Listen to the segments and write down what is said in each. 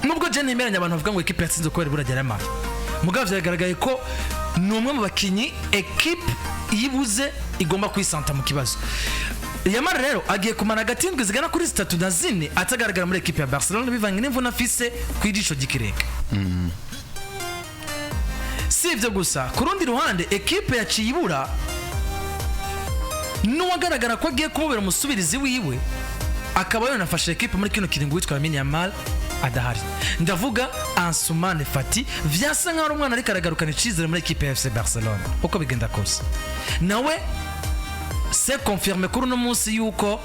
nubwo je nemeranya abantu bavuga ngo equipe yatsinze ko Ibura Yamal mugabo vyagaragaye ko numwe mu bakinyi equipe yibuze igomba kwisanta mu kibazo. Yamal rero agiye kumana gatindwe zigana kuri 3 na 4 atagaragara muri equipe ya Barcelona bivanye n'imvuna afise kwijisho gikireka. Si ivyo gusa ku rundi ruhande equipe ya Ibura n'uwagaragara ko agiye kumubera umusubirizi wiwe akaba yonafashe equipe muri kino kiringo witwa Yamal adahari. Ndavuga Ansu Fati vyasa nka umwana ari karagarukana icizere muri equipe ya FC Barcelona uko bigenda kose. Nawe c'est confirmé kuri no munsi yuko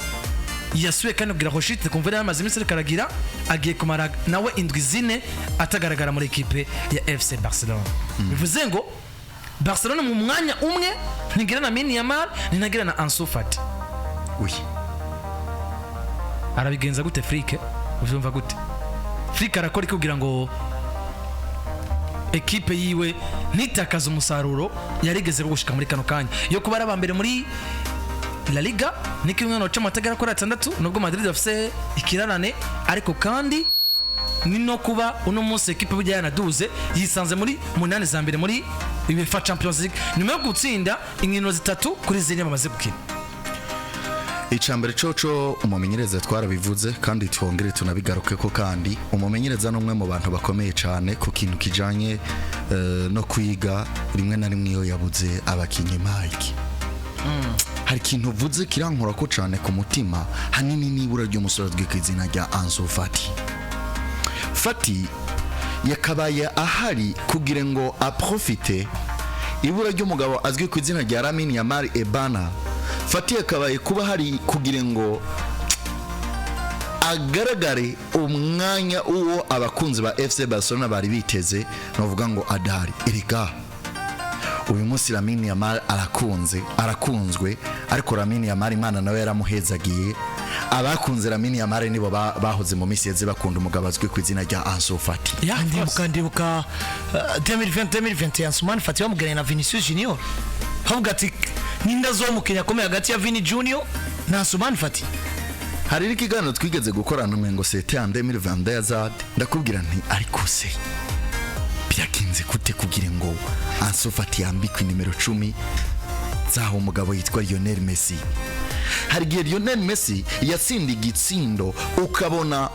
yasuye kandi kugira Rochite kumvira yamaze iminsi karagira agiye kumara nawe indwi zine atagaragara muri equipe ya FC Barcelona. Bivuze ngo Barcelona mu mwanya umwe ntigira na Yamal ninagira na Ansu Fati. Oui. Arabigenza gute Frike? Uvyumva gute? Frike arakora kugira ngo equipe yiwe nitakaza umusaruro yarigeze gushika muri kano kanya yo kuba arabambere muri La Liga niki umwana wacha matagara kora 6 nubwo Madrid afise ikirarane ariko kandi nino kuba uno munsi equipe bujya yanaduze yisanze muri 8 za mbere muri UEFA Champions League nyuma yo gutsinda inkino 3 kuri zine bamaze gukina. Icambere coco umumenyereza twarabivuze kandi twongere tunabigaruke ko kandi umumenyereza numwe mu bantu bakomeye cyane ku kintu kijanye no kwiga rimwe na rimwe iyo yabuze abakinyi Mike. Hari kintu uvuze kirankora ko cyane ku mutima hanini nibura ry'umusore rw'ikizina rya Ansu Fati. Fati yakabaye ahari kugira ngo aprofite ibura ry'umugabo azwi ku izina rya Yamal Ebana. Fati yakabaye kuba hari kugira ngo agaragare umwanya uwo abakunzi ba FC Barcelona bari biteze novuga ngo adari erika uyu munsi Yamal arakunzwe ariko Yamal Imana nawe yaramuhezagiye abakunze Yamal nibo bahoze mu misi yeze bakunda umugabo azwi ku izina rya Ansu Fati. Ndibuka 2020 Ansu Fati bamuganye na Vinicius Junior havuga ati ninda zo mukenya komeye hagati ya Vini Junior na Ansu Fati. Hari ikiganiro twigeze gukorana ngo c'était en 2022 yazad ndakubwira nti ariko se byakinze kute kugira ngo Ansu Fati yambikwe nimero 10 zaho umugabo yitwa Lionel Messi. Hari gihe Lionel Messi yatsinda igitsindo ukabona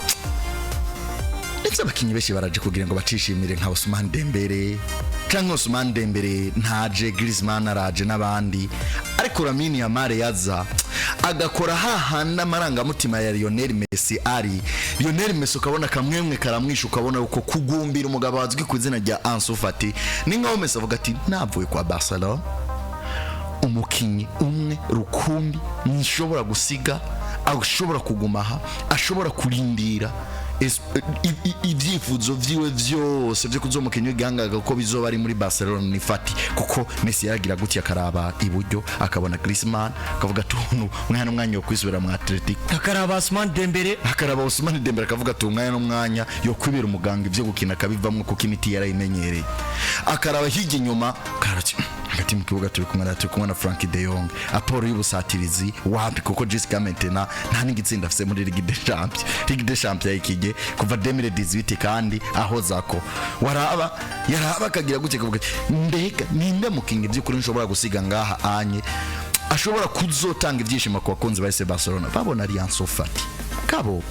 ndetse abakinyi beshi baraje kugira ngo bacishimire nka Ousmane Dembele cyangwa Ousmane Dembele ntaje Griezmann araje n'abandi ariko Yamal yaza agakora hahanda amarangamutima ya Lionel Messi ari Lionel Messi ukabona kamwemwe karamwisha ukabona uko kugumbira umugabo azwi ku izina rya Ansu Fati ni nkaho Messi avuga ati navuye kwa Barcelona umukinyi umwe rukumbi nishobora gusiga ashobora kugumaha ashobora kurindira ibyifuzo vyiwe vyose byo kuzomukenye gangaga ko bizoba ari muri Barcelona ni Fati kuko Messi yaragira gutya karaba iburyo akabona Griezmann akavuga tuntu umwana umwanya wo kwisubira mu Atletico akaraba Ousmane Dembele akavuga ati umwana umwanya yo kwibera umuganga ivyo gukina kabivamwe kuko imiti yarayimenyereye akaraba hige nyuma karati hagati mu kibuga turi kumwe na Frankie de Jong aporo y'ubusatirizi wapi kuko Jessica Mentena nta n'igitsinda afise muri Ligue des Champions y'ikige kuva 2018 kandi aho zako yaraba akagira gutya kuvuga mbega ninde mukingi by'ukuri nshobora gusiga ngaha anye ashobora kuzotanga ibyishimo ku bakunzi ba FC Barcelona babona ari Ansu Fati kabo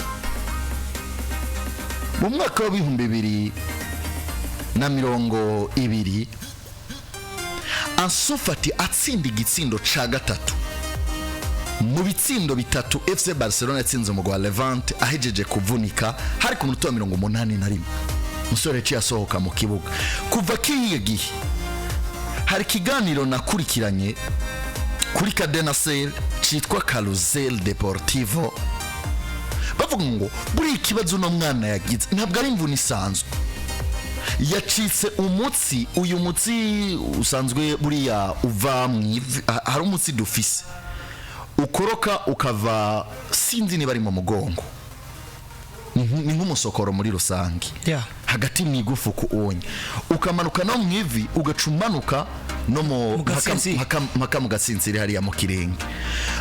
mu mwaka wa 2020 Ansu Fati atsinda igitsindo ca gatatu mu bitsindo bitatu FC Barcelona yatsinze umugwa wa Levante ahejeje kuvunika hari ku minota 81 musore ci asohoka mu kibuga kuva kiye gihe hari kiganiro nakurikiranye kuri Cadena Ser citwa Carrusel Deportivo bavuga ngo buri ikibazo no mwana yagize ntabwo ari imvune isanzwe yacitse umutsi uyu mutsi usanzwe buriya uva hari umutsi dufise ukoroka ukava sinzi niba ari mu mugongo ni nk'umusokoro muri rusangi hagati mu igufu ku onye ukamanuka no mu ivi ugacumanuka no mu mpaka mu gasinzira hariya mu kirenge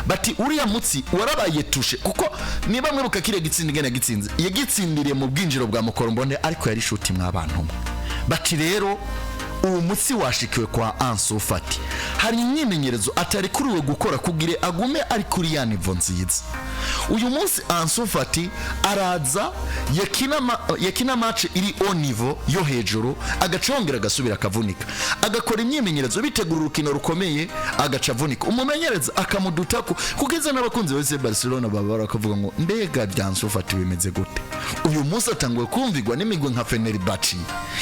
bati uriya mutsi warabaye tushe kuko niba mwibuka kire gitsinda ingene gitsinze yagitsindiriye mu bwinjiro bwa Mukorombone ariko yari shuti mw'abantu bati rero uwo mutsi washikiwe kwa Ansu Fati hari imyimenyerezo atari kuriwe gukora kugire agume ari kuri ya nivo nziza uyu munsi Ansu Fati araza yakina match iri on niveau yo hejuru agacongera gasubira akavunika agakora imyimenyerezo bitegura urukino rukomeye agacavunika umumenyereza akamudutako kugeza n'abakunzi bose Barcelona baba bakavuga ngo mbega bya Ansu Fati bimeze gute uyu munsi atanguye kumvigwa n'imigwe nka Fenerbahce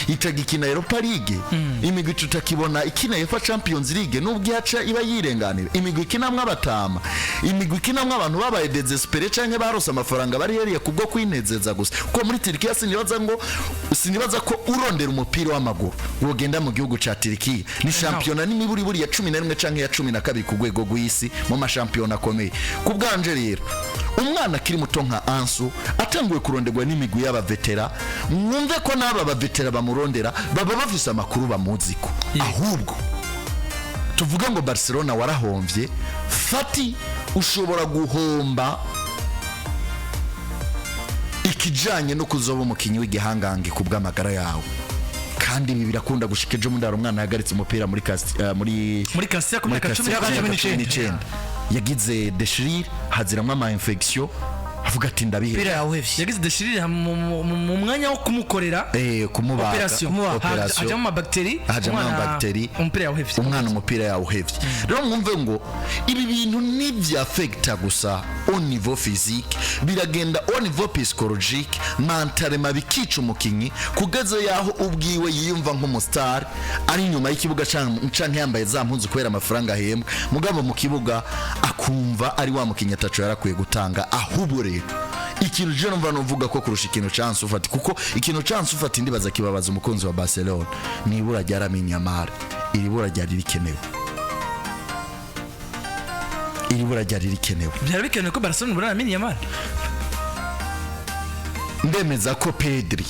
itagikina Europa League imigwi tutakibona ikina UEFA Champions League nubwo yaca iba yirenganira imigwi ikinamwe abatama imigwi ikinamwe abantu babaye desespere canke barose amafaranga bari yariye kubwo kwinezeza gusa ko muri Turkiya sinibaza ko urondera umupira w'amaguru wogenda mu gihugu ca Turkiya ni championnat ni miburi buri ya 11 canke ya 12 ku rwego rw'isi mu mashampionnat akomeye kubwanje rero umwana kiri muto nka Ansu atanguye kuronderwa n'imigwi y'abavetera mwumve ko n'aba bavetera bamurondera baba bafise amakuru bamuziko ahubwo tuvuga ngo Barcelona warahomvye Fati ushobora guhomba ikijanye no kuzoba umukinyi w'igihangange kubw'amagara yawe kandi ibi birakunda gushika ejo mundaro umwana yagaritse umupira muri Castilla ku myaka 19 yagize deshirire haziramwe ama infection avuga ati ndabihe yagize deshirire mu mwanya wo kumukorera kumubaga hajamo amabakteri umupira yawuhevye rero mwumve ngo ibi bintu ni bya affecta gusa au niveau physique biragenda au niveau psychologique mentalema bikica umukinyi kugeza yaho ubwiwe yiyumva nk'umustar ari nyuma y'ikibuga canke yambaye za mpunzu kubera amafaranga ahembwa mugabo mu kibuga akumva ari wa mukinyi ataco yarakwiye gutanga ahubwo rero ikintu je numva novuga ko kurusha ikintu ca Ansu Fati kuko ikintu ca Ansu Fati ndibaza kibabaza umukunzi wa Barcelona ni ibura rya Yamal iri bura ryari rikenewe byari bikenewe ko Barcelona ibura Yamal ndemeza ko Pedri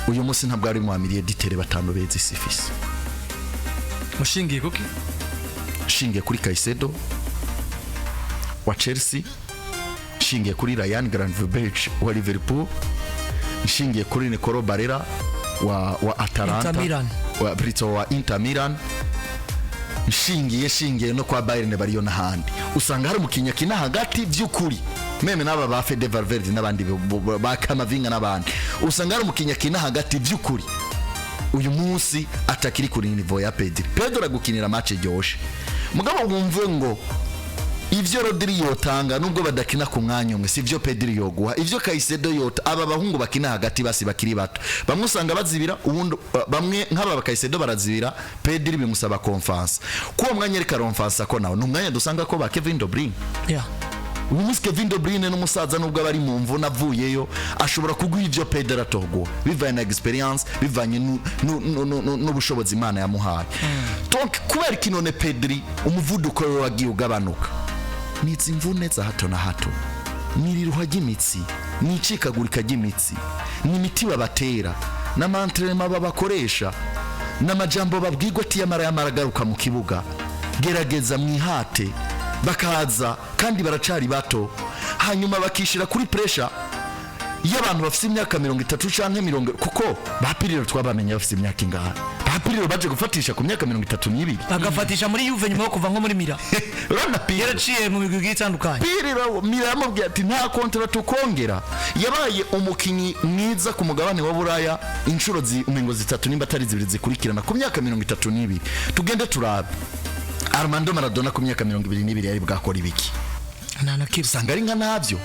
uyu munsi ntabwo ari mu amiriye ditere batanu beza isifisi mushingiye kuki shingiye kuri Caicedo wa Chelsea shingiye kuri Ryan Gravenberch wa Liverpool shingiye kuri Nicolo Barella wa Atalanta wa Brito wa Inter Milan shingiye no kwa Bayern bariyo n'ahandi usanga hari umukinya kina hagati by'ukuri meme n'aba ba Fede Valverde n'abandi ba Kamavinga n'abandi usanga hari umukinya kina hagati by'ukuri uyu munsi atakiri kuri niveau ya Pedri aragukinira match ryoshe mugabo wumve ngo ivyo Rodri yotanga nubwo badakina ku mwanya umwe sivyo Pedri yoguha ivyo Caicedo yota aba bahungu bakina hagati basi bakiri bato bamwe usanga bazibira ubundi bamwe nk'aba Caicedo barazibira Pedri bimusaba confiance ko mwanya reka confiance ko nawo numwanya dusanga ko ba Kevin De Bruyne umunsi Kevin De Bruyne n'umusaza nubwo bari mu mvuna avuyeyo ashobora kuguha ivyo Pedri atogo bivanye na experience bivanye n'ubushobozi Imana yamuhaye donc kubera kinone Pedri umuvuduko we wagiye ugabanuka nitsi imvune za hato na hato niriruha ry'imitsi nicikagurika ry'imitsi n'imiti babatera n'amantrema babakoresha n'amajambo babwirwa ati yamara garuka mu kibuga gerageza mwihate bakaza kandi baracari bato hanyuma bakishira kuri pressure y'abantu bafite imyaka 30 canke 40 kuko bapiriro twabamenye bafite imyaka ingaha bapiriro baje gufatisha ku myaka 32 agafatisha muri Juve nyuma yo kuva nko muri Mira rona Piriro yaraciye mu migwi itandukanye Piriro Mira yamubwiye ati nta contract ukongera yabaye umukinyi mwiza ku mugabane wa Buraya inshuro umengo zitatu nimba atari zibiri zikurikirana ku myaka 32 tugende turabe Armando Maradona ku myaka 22 yari bwakora ibiki nana kibsanga ari nka navyo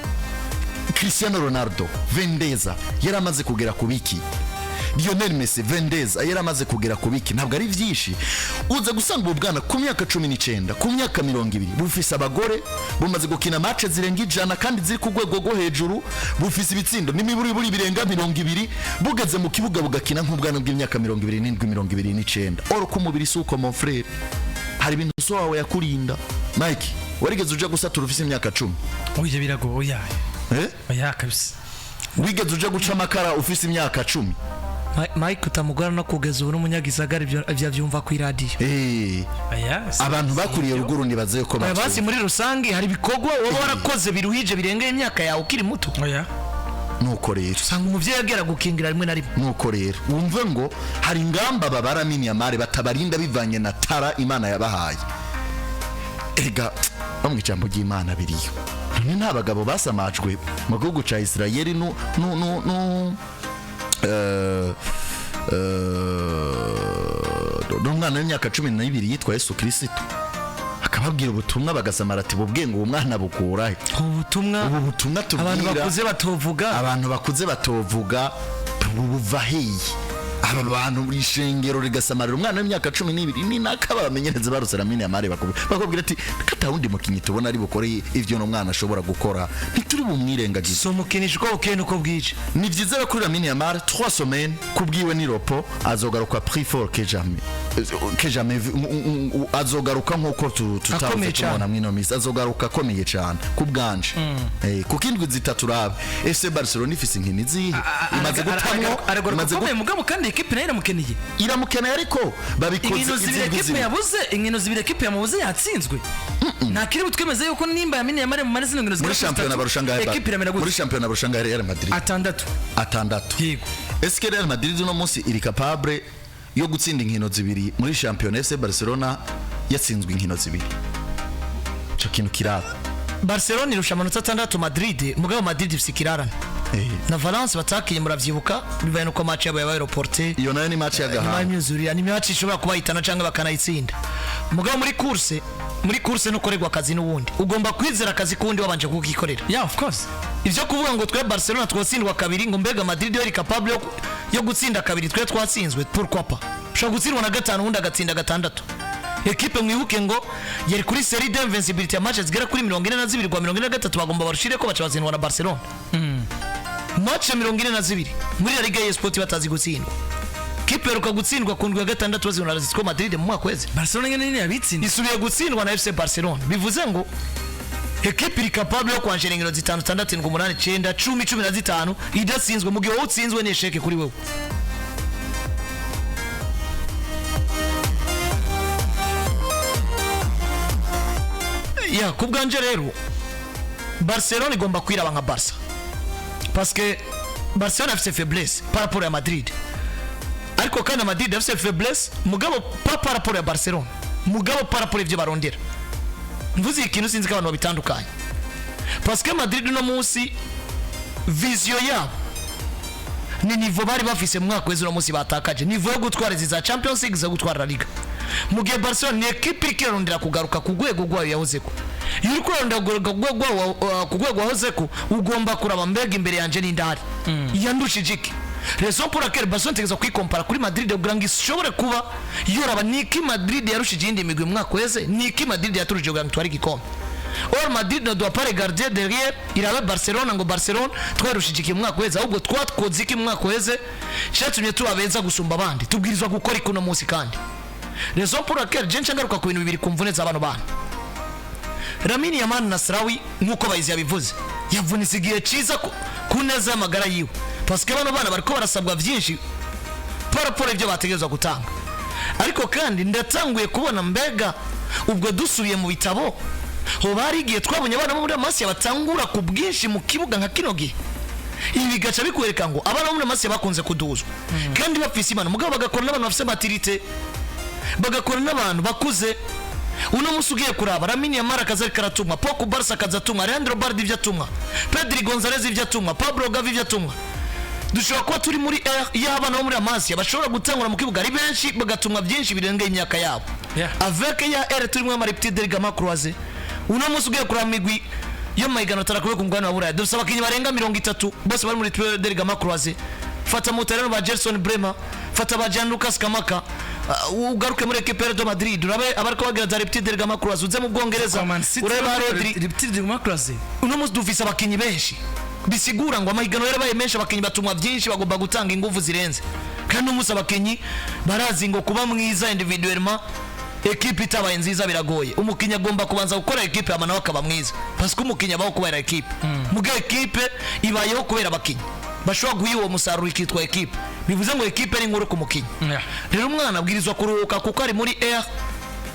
Cristiano Ronaldo Vendeza yaramaze kugera ku biki Lionel Messi Vendeza yaramaze kugera ku biki ntabwo ari vyishi uza gusanga ubwana ku myaka 19 ku myaka 20 bufise abagore bumaze gukina match zirenga ijana kandi ziri ku rwego rwo hejuru bufise ibitsindo n'imiburi buri birenga 20 bugeze mu kibuga bugakina nk'ubwana bw'imyaka 27 29 oro ku mubiri suko mon frère hari ibintu so wawe yakurinda Mike warigeze uja gusatura ufise imyaka 10 oya biragoye oya kabisa wigeze uja guca amakara ufise imyaka 10 Mike utamugora no kugeza ubu n'umunyagisagara ibyo byumva ku radio abantu bakuriye ruguru nibaze ko basi muri rusangi hari bikogwa wowe warakoze biruhije birengeye imyaka yawe ukiri muto nuko rero usanga umuvyeyi yagera gukingira rimwe na rimwe nuko rero wumve ngo hari ingamba babara Yamal batabarinda bivanye na tara Imana yabahaye ega bamwe ijambo ry'Imana biriyo none nta bagabo basamajwe mu gihugu ca Israeli n'umwana w'imyaka 12 yitwa Yesu Kristo akababwira ubutumwa bagasamara ati bubwenga uwo mwana bukurahe ubutumwa tubwira abantu bakuze batovuga buva heyi aba bantu muri shengero rigasamarira umwana w'imyaka 12 ni nakaba bamenyereze baruse Yamal bakubwira ati katawundi mukinyi tubona ari bukore ivyo no mwana ashobora gukora ntituri bumwirengagize so mukinisha uko ukene uko bwije ni vyiza kuri Yamal 3 semaines kubwiwe ni ropo azogaruka plus fort que jamais azogaruka nkuko tutavuze tubona mwino misi azogaruka akomeye cyane kubganje kuko indwi zitaturaba FC Barcelona ifise inkini zihe imaze gutamwo imaze gukomeye mugabo kandi equipe nayo iramukeneye ariko babikoze inkino zibiri equipe yamubuze yatsinzwe nta kiri butwemeze yuko nimba yamenye Yamal mu manezi ngino muri championnat barushangaye muri championnat barushangaye Real Madrid atandatu yego est-ce que Real Madrid no munsi iri capable yo gutsinda inkino zibiri muri championnat FC Barcelona yatsinzwe inkino zibiri cyo kintu kiraba Barcelona irusha amanota 6 Madrid mugabo Madrid ifise kirarana na Valence batakiye muravyibuka bibaye nuko match yabo yabaye reporté iyo nayo ni match yagaha ni match ishobora kuba itana cyangwa bakanayitsinda mugabo muri course no koregwa akazi n'ubundi ugomba kwizera akazi kundi wabanje kukikorera of course ivyo kuvuga ngo twe Barcelona twatsindwa kabiri ngo mbega Madrid yari capable yo gutsinda kabiri twe twatsinzwe pourquoi pas ushobora gutsindwa na gatanu undi agatsinda gatandatu equipe mwibuke ngo yari kuri série d'invincibilité ya matches zigera kuri 42 kwa 43 bagomba barushire ko baca batsindwa na Barcelona match 42 muri La Liga y'Esport batazi gutsindwa kipe ruka gutsindwa ku ndwi ya gatandatu bazina Atletico Madrid mu mwaka weze Barcelona nyene yabitsinda isubiye gutsindwa na FC Barcelona bivuze ngo equipe iri capable yo kwanjera ingiro 5 6 7 8 9 10 15 idatsinzwe mu gihe wowe utsinzwe ni esheke kuri wewe kubganje rero Barcelona igomba kwiraba nka Barca parce que Barcelona afite faiblesse par rapport à Madrid ariko kana Madrid afite faiblesse mugabo pas par rapport à Barcelona mugabo par rapport ivyo barondera mvuze ikintu sinzi ko abantu bitandukanye parce que Madrid no munsi vision yabo ni niveau bari bafise mu mwaka w'ejo no munsi batakaje niveau yo gutwara za Champions League zo gutwara La Liga mugihe Barcelona ni equipe ikirondera kugaruka ku rwego rwayo yahozeko iyo uri kurondera ku rwego wahozeko ugomba kuraba mbega imbere yanje n'indari yandushije iki raison pour laquelle Barcelona tegeza kwikompara kuri Madrid kugira ngo ishobore kuba yoraba niki Madrid yarushije indi migwi mu mwaka weze niki Madrid yaturuje kugira ngo twari gikombe or Madrid ne doit pas regarder derrière irabe Barcelona ngo Barcelona twarushije iki mu mwaka weze ahubwo twatkoze iki mu mwaka weze cyatumye tubabeza gusumba abandi tubwirizwa gukora ikuno munsi kandi raison pour laquelle jenshi ngaruka ku bintu bibiri kumvuneza abantu bana Yamal Nasraoui nkuko bayizi yabivuze yavunise igihe ciza kuneza amagara yiwe parce que bana bariko barasabwa vyinshi par rapport ivyo bategezwa gutanga ariko kandi ndatanguye kubona mbega ubwo dusubiye mu bitabo ho bari igihe twabonye abana muri Amasi batangura ku bwinshi mu kibuga nka kino gihe ibi gacha bikwereka ngo abana muri Amasi bakunze kuduzwa kandi bafise imana mugabo bagakora n'abantu bafise maturité bagakora n'abantu bakuze uno musugiye kuraba Yamal akazari karatumwa Poko Barca kazatumwa Leandro Balde ivyatumwa Pedri Gonzalez ivyatumwa Pablo Gavi ivyatumwa dushobora kuba turi muri y'abana bo muri Amasi bashobora gutangura mu kibuga ari benshi bagatumwa byinshi birengeye imyaka yabo avec ya turi mu maripti de Liga Croisée uno musugiye kuraba migwi yo mayigano tarakuwe ku ngwana wa Buraya dusaba kinyi barenga 30 bose bari muri de Liga Croisée fata muterano ba Gerson Bremer fata ba Jean Lucas Kamaka ugaruke muri equipe de Madrid urabe abariko bagira za Reptile de Liga Croisée uze mu Bwongereza ureba Reptile de Liga Croisée uno musi dufise abakinyi benshi bisigura ngo amahigano yarabaye menshi abakinyi batumwa byinshi bagomba gutanga ingufu zirenze kandi umusa abakinyi barazi ngo kuba mwiza individuellement equipe itabaye nziza biragoye umukinyi agomba kubanza gukora equipe amana wakaba mwiza parce que umukinyi abaho kubera equipe muge equipe ibayeho kubera abakinyi bashobora guhiwa umusaruro ikitwa equipe bivuze ngo ekipe ari nkuru ku mukinnyi. Rero umwana abwirizwa kuruhuka kuko ari muri air,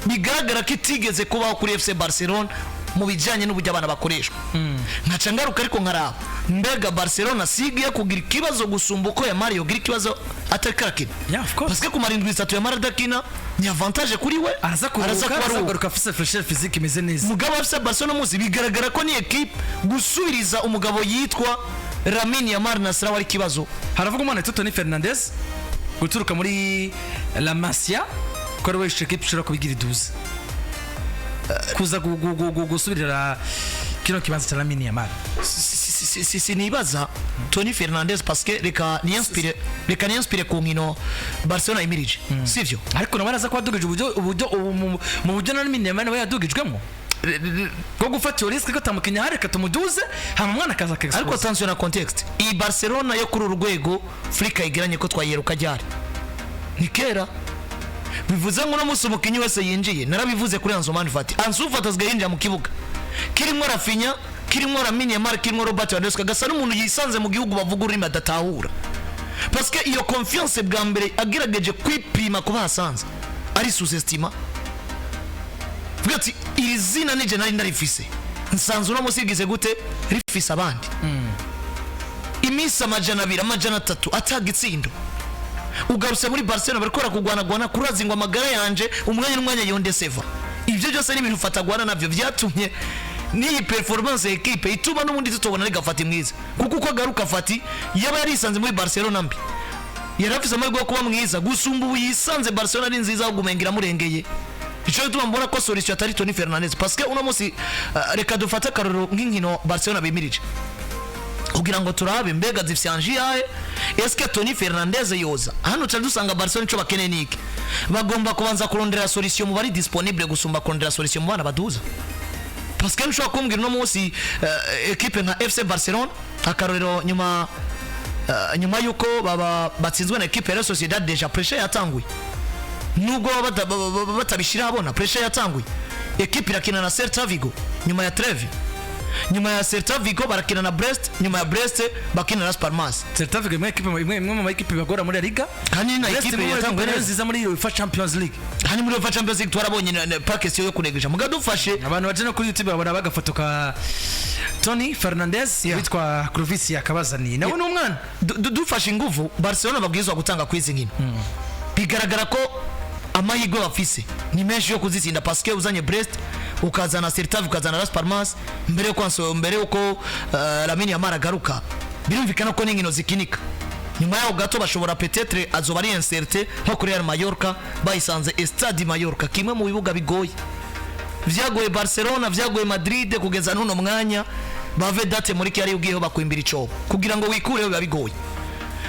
bigaragara ko itigeze kubaho kuri FC Barcelona mu bijyanye n'uburyo abana bakoreshwa. Nkaca ngaruka ariko nkaraba mbega Barcelona sigiye kugira ikibazo gusumba uko Yamal yogira ikibazo atari karakina. Parce que kumara indwi 3 Yamal adakina ni avantage kuri we, araza kugaruka afise fraîcheur physique imeze neza. Mugabo FC Barcelona muzi bigaragara ko ni equipe gusubiriza umugabo yitwa Lamine Yamal Nasra wari kibazo. Haravuga umwana Toni Fernandes guturuka muri La Masia ko ari we equipe ishobora kubigira iduze kuza gusubirira kino kibanza cya Lamine Yamal. Nibaza Toni Fernandes parce que reka ni inspire ku nkino Barcelona imirije sivyo, ariko nawe araza kwadugije uburyo mu buryo Lamine Yamal nawe yadugijwemo ko gufata risk ko tamukenya hareka tumuduze hama mwana kaza kexpose. Ariko attention na context, i Barcelona yo kuri urwego Afrika igiranye ko twayeruka ryari ni kera. Bivuze ngo no musi umukinyi wese yinjiye, narabivuze kuri Ansu Fati. Ansu Fati azga yinjira mu kibuga kirimo Rafinha, kirimo Lamine Yamal, kirimo Robert Lewandowski, gasa n'umuntu yisanze mu gihugu bavuga urimo adatahura, parce que iyo confiance bwa mbere agerageje kwipima kuba hasanze ari sous-estima. Vuga ati iri zina nije nari ndarifise nsanze no musigize gute rifise abandi imisa amajana 2 amajana 3 atagitsindo. Ugarutse muri Barcelona barikora kugwana kurazi ngo amagara yanje umwanya yonde seva. Ibyo byose ni ibintu fatagwana navyo byatumye ni performance equipe ituma n'ubundi tutobona ari Fati mwiza, kuko uko agaruka Fati yaba yarisanze muri Barcelona mbi yarafise amahirwe yo kuba mwiza gusumba ubu yisanze Barcelona ari nziza gumengira murengeye. Ico tuma mbona ko solution atari Toni Fernandes, parce que uno musi reka dufate karoro nk'inkino Barcelona bimirije kugira ngo turabe mbega zifise anjiyaye. Est-ce que Toni Fernandes yoza hano cyane dusanga Barcelona cyo bakeneye niki, bagomba kubanza kurondera solution mu bari disponible gusumba kurondera solution mu bana baduza. Parce que nshobora kumbwira no munsi equipe nka FC Barcelona akarorero nyuma yuko batsinzwe na equipe ya Sociedad deja pressure yatanguye, nubwo batabishira abona pressure yatanguye. Equipe irakina na Celta Vigo nyuma ya treve, nyuma ya Celta Vigo barakina na Brest, nyuma ya Brest bakina na Las Palmas. Celta Vigo imwe mu equipe bagora muri Liga, hani na equipe yatanguye nziza muri UEFA Champions League. Hani muri UEFA Champions League twarabonye package yo kunegesha mugadufashe abantu baje no kuri YouTube babona bagafotoka Toni Fernandes witwa Crovisi yakabazani nawe n'umwana dufashe inguvu Barcelona babwizwa gutanga kwizi nkino. Bigaragara ko amahirwe bafise ni menshi yo kuzitsinda, parce que uzanye Brest ukazana Celta ukazana Las Palmas mbere uko Lamine Yamal agaruka, birumvikana ko n'inkino zikinika. Nyuma yaho gato bashobora peut-être azoba ari inserte nko kuri Real Mallorca bayisanze Stade Mallorca, kimwe mu bibuga bigoye vyagoye Barcelona vyagoye Madrid kugeza n'uno mwanya bave date muri cyari ugiyeho bakwimbira icobo kugira ngo wikureho biba bigoye.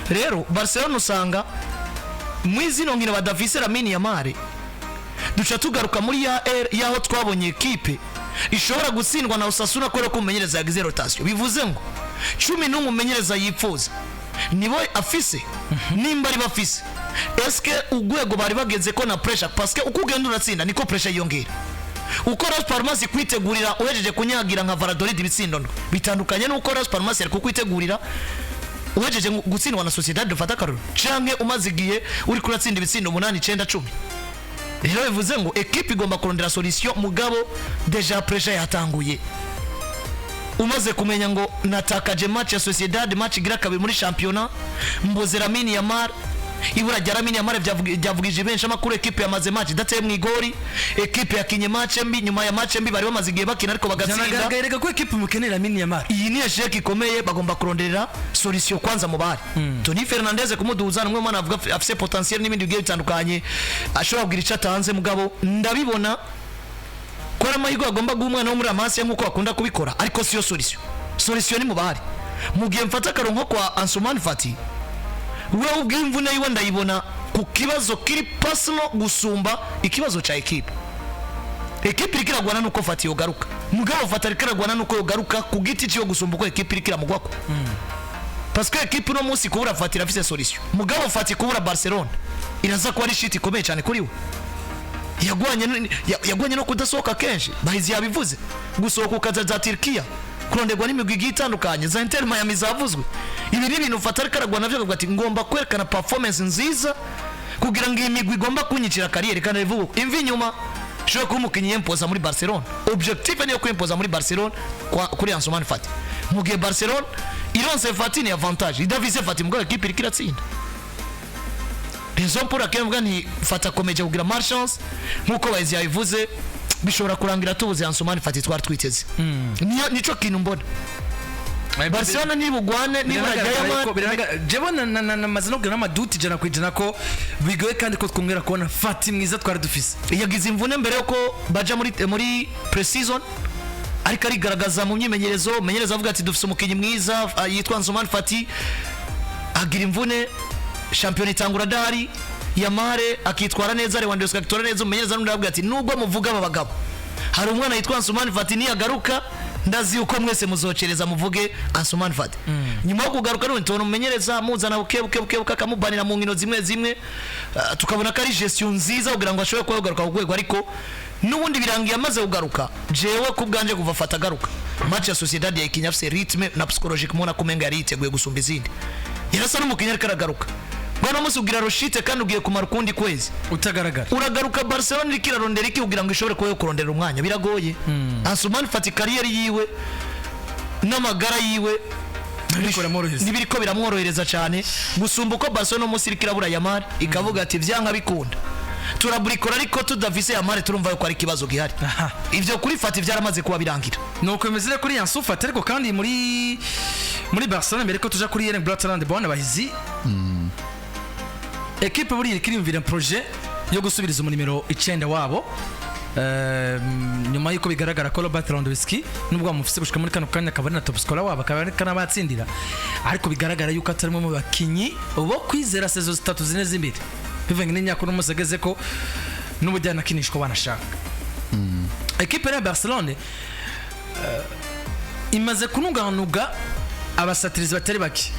Rero Barcelona usanga mwizino nkino badafise Lamine Yamal, duca tugaruka muri yaho twabonye equipe ishobora gutsindwa na Osasuna ko kumenyereza yagize rotation. Bivuze ngo 11 umenyereza yifuza nibo afise nimba ari bafise. Est-ce que ugwego bari bageze ko na pressure, parce que uko ugenda uratsinda niko pressure yongera. Uko Las Palmas kwitegurira uhejeje kunyagira nka Valladolid bitsindo bitandukanye nuko Las Palmas ari kukwitegurira uhejeje gutsindwa na Sociedad de Fatakaruru canke umazigiye uri kuratsinda ibitsindo 8 9 10. Rero bivuze ngo equipe igomba kurondera solution, mugabo deja pressure yatanguye. Umaze kumenya ngo natakaje match ya Sociedad, match igira kabiri muri championnat, mboze Lamine Yamal, Ibura rya Lamine Yamal byavugije benshi amakuru equipe yamaze match dateye mu igori, equipe yakinye match mbi, nyuma ya match mbi bari bamaze igihe bakina ariko bagatsinda. Janagaragaye ko equipe mukenera Lamine Yamal. Iyi ni esheki ikomeye, bagomba kuronderera solution kwanza mu bari. Toni Fernandes kumuduza n'umwe mwana avuga afise potentiel n'ibindi bigiye bitandukanye ashobora kugira icyo atanze, mugabo ndabibona ko amahirwe agomba guhumwana wo muri amasi nk'uko bakunda kubikora, ariko siyo solution ni mu bari. Mu gihe mfata karonko kwa Ansu Fati, wewe ubwimvune yiwe ndayibona ku kibazo kiri personal gusumba ikibazo cha equipe. Equipe irikiragwana nuko Fati yogaruka, mugabo Fati irikiragwana nuko yogaruka ku giti cyo gusumba ko equipe irikiramugwako. Parce que equipe no munsi kubura Fati irafise solution, mugabo Fati kubura Barcelona iraza ko ari shit ikomeye cyane kuri we. Yagwanye no kudasohoka kenshi bahizi yabivuze gusohoka ukaza za Turkiya kurondegwa n'imigwi itandukanye za Inter Miami zavuzwe. Ibi ni ibintu ufata ariko aragwa navyo akavuga ati ngomba kwerekana performance nziza kugira ngo iyi migwi igomba kunyicira kariyeri kandi ivuga imvi nyuma shobora kuba umukinnyi yempoza muri Barcelona. Objective niyo kwempoza muri Barcelona kuri Ansu Fati. Mu gihe Barcelona ironse Fati ni avantage, idavise Fati mugabo equipe iriko iratsinda. Raison pour laquelle mvuga ni Fata komeje kugira marchance nkuko bayizi yavuze bishobora kurangira tubuze Ansu Fati twari twiteze. Nico kintu mbona. Barcelona ni bugwane ni burajya jebona na mazino gana maduti jana kwijana ko bigoye kandi ko twongera kubona Fati mwiza twari dufise. Yagize imvune mbere yuko baja muri pre-season ariko arigaragaza mu myimenyerezo avuga ati dufise umukinyi mwiza yitwa Ansu Fati agira imvune champion itangura dahari Yamal akitwara neza Lewandowski akitwara neza umenyereza n'undi avuga ati nubwo muvuga aba bagabo hari umwana yitwa Ansu Fati ni agaruka ndazi uko mwese muzocereza muvuge Ansu Fati. Nyuma yo kugaruka n'undi tubona umenyereza muzana buke akamubanira mu nkino zimwe tukabona ko ari gestion nziza kugira ngo ashobore kugaruka ku rwego ariko n'ubundi birangiye amaze kugaruka jewe kubganje kuva Fata garuka match ya Sociedad ya ikinya afise rythme na psychologique mona kumenga yari yiteguye gusumba izindi yarasa n'umukinnyi ariko aragaruka bwana musi ugira roshite kandi ugiye kumara ukundi kwezi utagaragara uragaruka Barcelona irikirarondera iki kugira ngo ishobore kurondera umwanya biragoye. Ansu Fati kariyeri yiwe n'amagara yiwe nibiriko biramworohereza cyane gusumba uko Barcelona musi irikirabura Yamal ikavuga ati vyanka bikunda turaburikora ariko tudavise Yamal turumva yuko ari kibazo gihari. Ivyo kuri Fati vyaramaze kuba birangira nuko imezire kuri Ansu Fati ariko kandi muri Barcelona mbere ko tuja kuri Erling Brotherland bwana bahizi equipe buri irikirimvira projet yo gusubiriza mu nimero 9 wabo nyuma yuko bigaragara ko Robert Lewandowski nubwo amufise gushika muri kano kanya akaba ari na top scorer wabo akaba kana batsindira ariko bigaragara yuko atarimo mu bakinyi bo kwizera sezo zitatu zine zimbere bivanye n'inyako n'umusegeze ko n'ubujyana kinishko banashaka. Equipe ya Barcelona imaze kununganuga abasatirizi batari baki